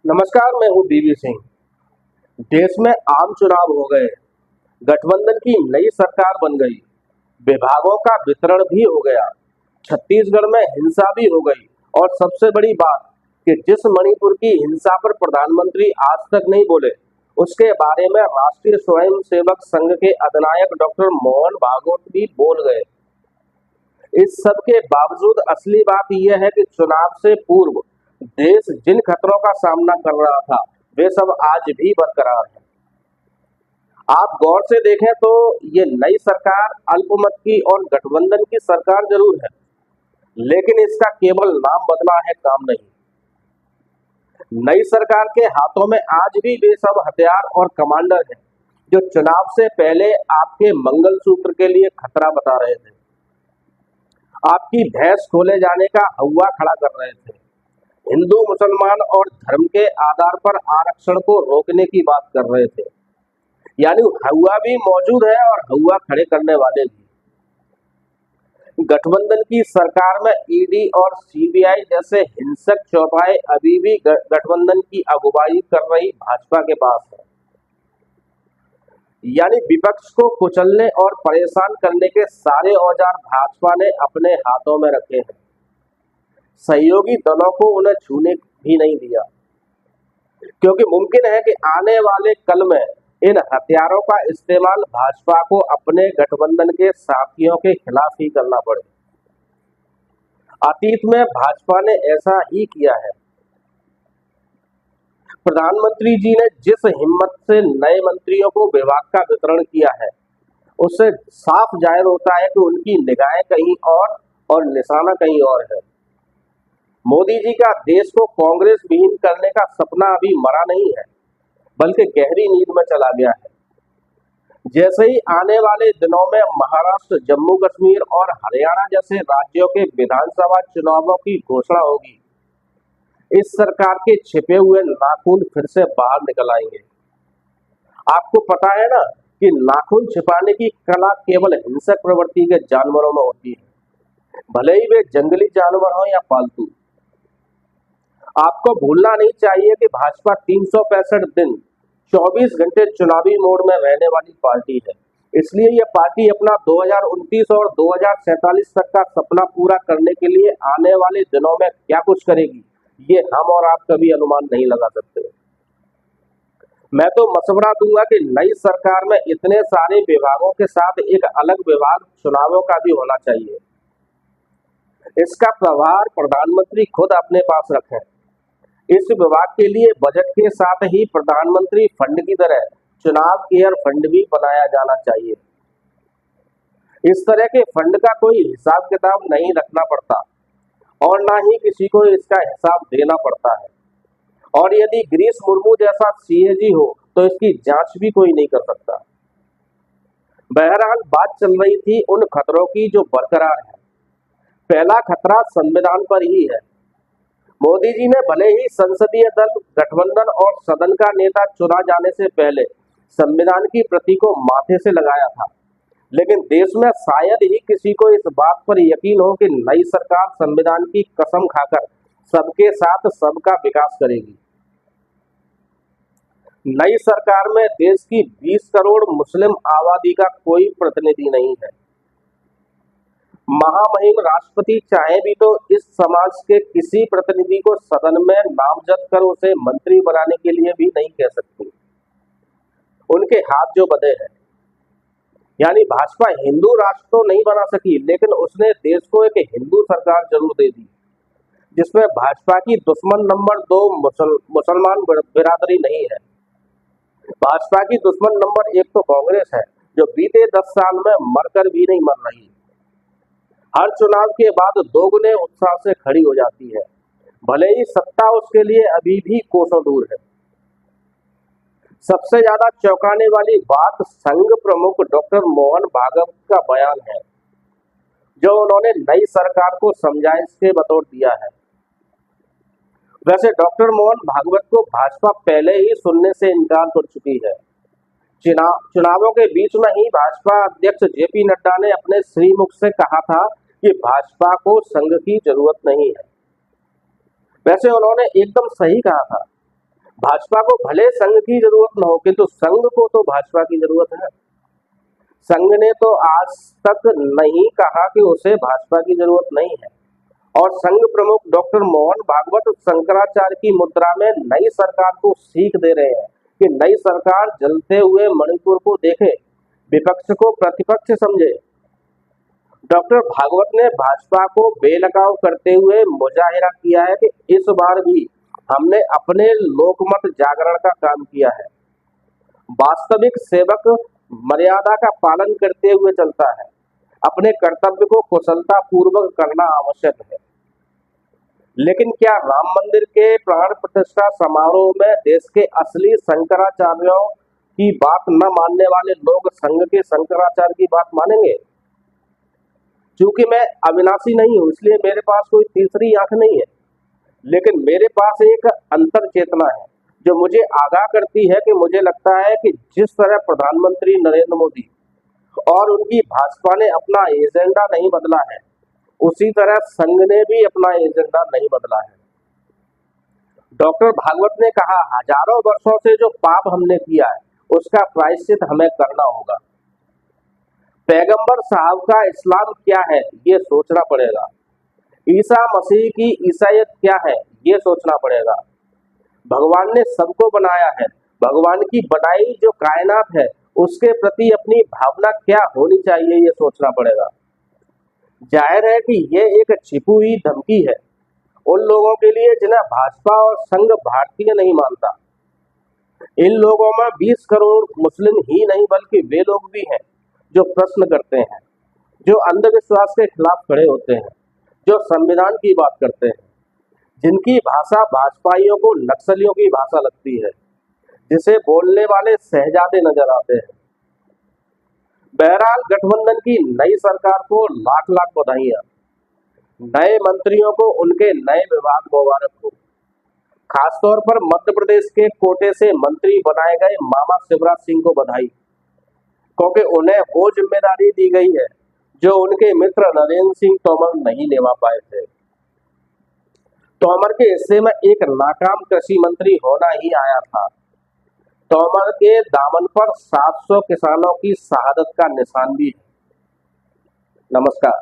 नमस्कार, मैं हूँ बीवी सिंह। देश में आम चुनाव हो गए, गठबंधन की नई सरकार बन गई, विभागों का वितरण भी हो गया, छत्तीसगढ़ में हिंसा भी हो गई और सबसे बड़ी बात कि जिस मणिपुर की हिंसा पर प्रधानमंत्री आज तक नहीं बोले, उसके बारे में राष्ट्रीय स्वयंसेवक संघ के अधिनायक डॉक्टर मोहन भागवत भी बोल गए। इस सब के बावजूद असली बात यह है कि चुनाव से पूर्व देश जिन खतरों का सामना कर रहा था, वे सब आज भी बरकरार है। आप गौर से देखें तो ये नई सरकार अल्पमत की और गठबंधन की सरकार जरूर है, लेकिन इसका केवल नाम बदला है, काम नहीं। नई सरकार के हाथों में आज भी वे सब हथियार और कमांडर हैं जो चुनाव से पहले आपके मंगलसूत्र के लिए खतरा बता रहे थे, आपकी भैंस खोले जाने का हौवा खड़ा कर रहे थे, हिंदू मुसलमान और धर्म के आधार पर आरक्षण को रोकने की बात कर रहे थे। यानी हौवा भी मौजूद है और हौवा खड़े करने वाले भी। गठबंधन की सरकार में ईडी और सीबीआई जैसे हिंसक चौपाए अभी भी गठबंधन की अगुवाई कर रही भाजपा के पास है। यानी विपक्ष को कुचलने और परेशान करने के सारे औजार भाजपा ने अपने हाथों में रखे हैं। सहयोगी दलों को उन्हें छूने भी नहीं दिया, क्योंकि मुमकिन है कि आने वाले कल में इन हथियारों का इस्तेमाल भाजपा को अपने गठबंधन के साथियों के खिलाफ ही करना पड़े। अतीत में भाजपा ने ऐसा ही किया है। प्रधानमंत्री जी ने जिस हिम्मत से नए मंत्रियों को विभाग का वितरण किया है, उससे साफ जाहिर होता है कि उनकी निगाहें कहीं और निशाना कहीं और है। मोदी जी का देश को कांग्रेस विहीन करने का सपना अभी मरा नहीं है, बल्कि गहरी नींद में चला गया है। जैसे ही आने वाले दिनों में महाराष्ट्र, जम्मू कश्मीर और हरियाणा जैसे राज्यों के विधानसभा चुनावों की घोषणा होगी, इस सरकार के छिपे हुए नाखून फिर से बाहर निकल आएंगे। आपको पता है ना कि नाखून छिपाने की कला केवल हिंसक प्रवृत्ति के जानवरों में होती है, भले ही वे जंगली जानवर हों या पालतू। आपको भूलना नहीं चाहिए कि भाजपा 365 दिन 24 घंटे चुनावी मोड में रहने वाली पार्टी है। इसलिए यह पार्टी अपना 2029 और 2047 तक का सपना पूरा करने के लिए आने वाले दिनों में क्या कुछ करेगी, ये हम और आप कभी अनुमान नहीं लगा सकते। मैं तो मशवरा दूंगा कि नई सरकार में इतने सारे विभागों के साथ एक अलग विभाग चुनावों का भी होना चाहिए। इसका प्रभार प्रधानमंत्री खुद अपने पास रखें। इस विभाग के लिए बजट के साथ ही प्रधानमंत्री फंड की तरह चुनाव केयर फंड भी बनाया जाना चाहिए। इस तरह के फंड का कोई हिसाब किताब नहीं रखना पड़ता और ना ही किसी को इसका हिसाब देना पड़ता है। और यदि गिरीश मुर्मू जैसा सीएजी हो तो इसकी जांच भी कोई नहीं कर सकता। बहरहाल बात चल रही थी उन खतरों की जो बरकरार है। पहला खतरा संविधान पर ही है। मोदी जी ने भले ही संसदीय दल, गठबंधन और सदन का नेता चुना जाने से पहले संविधान की प्रति को माथे से लगाया था, लेकिन देश में शायद ही किसी को इस बात पर यकीन हो कि नई सरकार संविधान की कसम खाकर सबके साथ सबका विकास करेगी। नई सरकार में देश की 20 करोड़ मुस्लिम आबादी का कोई प्रतिनिधि नहीं है। महामहिम राष्ट्रपति चाहे भी तो इस समाज के किसी प्रतिनिधि को सदन में नामजद कर उसे मंत्री बनाने के लिए भी नहीं कह सकती। उनके हाथ जो बंधे हैं। यानी भाजपा हिंदू राष्ट्र तो नहीं बना सकी, लेकिन उसने देश को एक हिंदू सरकार जरूर दे दी, जिसमें भाजपा की दुश्मन नंबर 2 मुसलमान बिरादरी नहीं है। भाजपा की दुश्मन नंबर 1 तो कांग्रेस है, जो बीते 10 साल में मरकर भी नहीं मर रही। हर चुनाव के बाद दोगुने उत्साह से खड़ी हो जाती है, भले ही सत्ता उसके लिए अभी भी कोसों दूर है। सबसे ज्यादा चौंकाने वाली बात संघ प्रमुख डॉक्टर मोहन भागवत का बयान है, जो उन्होंने नई सरकार को समझाइश के बतौर दिया है। वैसे डॉक्टर मोहन भागवत को भाजपा पहले ही सुनने से इनकार कर चुकी है। चुनावों के बीच में ही भाजपा अध्यक्ष जेपी नड्डा ने अपने श्रीमुख से कहा था कि भाजपा को संघ की जरूरत नहीं है। वैसे उन्होंने एकदम सही कहा था, भाजपा को भले संघ की जरूरत न हो, किंतु संघ को तो भाजपा की जरूरत है। संघ ने तो आज तक नहीं कहा कि उसे भाजपा की जरूरत नहीं है, और संघ प्रमुख डॉक्टर मोहन भागवत शंकराचार्य की मुद्रा में नई सरकार को सीख दे रहे हैं कि नई सरकार जलते हुए मणिपुर को देखे, विपक्ष को प्रतिपक्ष समझे। डॉक्टर भागवत ने भाजपा को बेलगाव करते हुए मुजाहिरा किया है कि इस बार भी हमने अपने लोकमत जागरण का काम किया है। वास्तविक सेवक मर्यादा का पालन करते हुए चलता है, अपने कर्तव्य को कुशलता पूर्वक करना आवश्यक है। लेकिन क्या राम मंदिर के प्राण प्रतिष्ठा समारोह में देश के असली शंकराचार्यों की बात न मानने वाले लोग संघ के शंकराचार्य की बात मानेंगे? क्योंकि मैं अविनाशी नहीं हूं, इसलिए मेरे पास कोई तीसरी आंख नहीं है, लेकिन मेरे पास एक अंतर चेतना है जो मुझे आगाह करती है कि मुझे लगता है कि जिस तरह प्रधानमंत्री नरेंद्र मोदी और उनकी भाजपा ने अपना एजेंडा नहीं बदला है, उसी तरह संघ ने भी अपना एजेंडा नहीं बदला है। डॉक्टर भागवत ने कहा, हजारों वर्षों से जो पाप हमने किया है उसका प्रायश्चित हमें करना होगा। पैगंबर साहब का इस्लाम क्या है ये सोचना पड़ेगा। ईसा मसीह की ईसाईयत क्या है ये सोचना पड़ेगा। भगवान ने सबको बनाया है, भगवान की बनाई जो कायनात है उसके प्रति अपनी भावना क्या होनी चाहिए ये सोचना पड़ेगा। जाहिर है कि ये एक छिपी हुई धमकी है उन लोगों के लिए जिन्हें भाजपा और संघ भारतीय नहीं मानता। इन लोगों में 20 करोड़ मुस्लिम ही नहीं बल्कि वे लोग भी हैं जो प्रश्न करते हैं, जो अंधविश्वास के खिलाफ खड़े होते हैं, जो संविधान की बात करते हैं, जिनकी भाषा भाजपाइयों को नक्सलियों की भाषा लगती है, जिसे बोलने वाले शहजादे नजर आते हैं। बहरहाल गठबंधन की नई सरकार को लाख लाख बधाइयां, नए मंत्रियों को उनके नए विभाग मुबारक हो। खासतौर पर मध्य प्रदेश के कोटे से मंत्री बनाए गए मामा शिवराज सिंह को बधाई, क्योंकि उन्हें वो जिम्मेदारी दी गई है जो उनके मित्र नरेंद्र सिंह तोमर नहीं निभा पाए थे। तोमर के हिस्से में एक नाकाम कृषि मंत्री होना ही आया था। तोमर के दामन पर 700 किसानों की शहादत का निशान भी है। नमस्कार।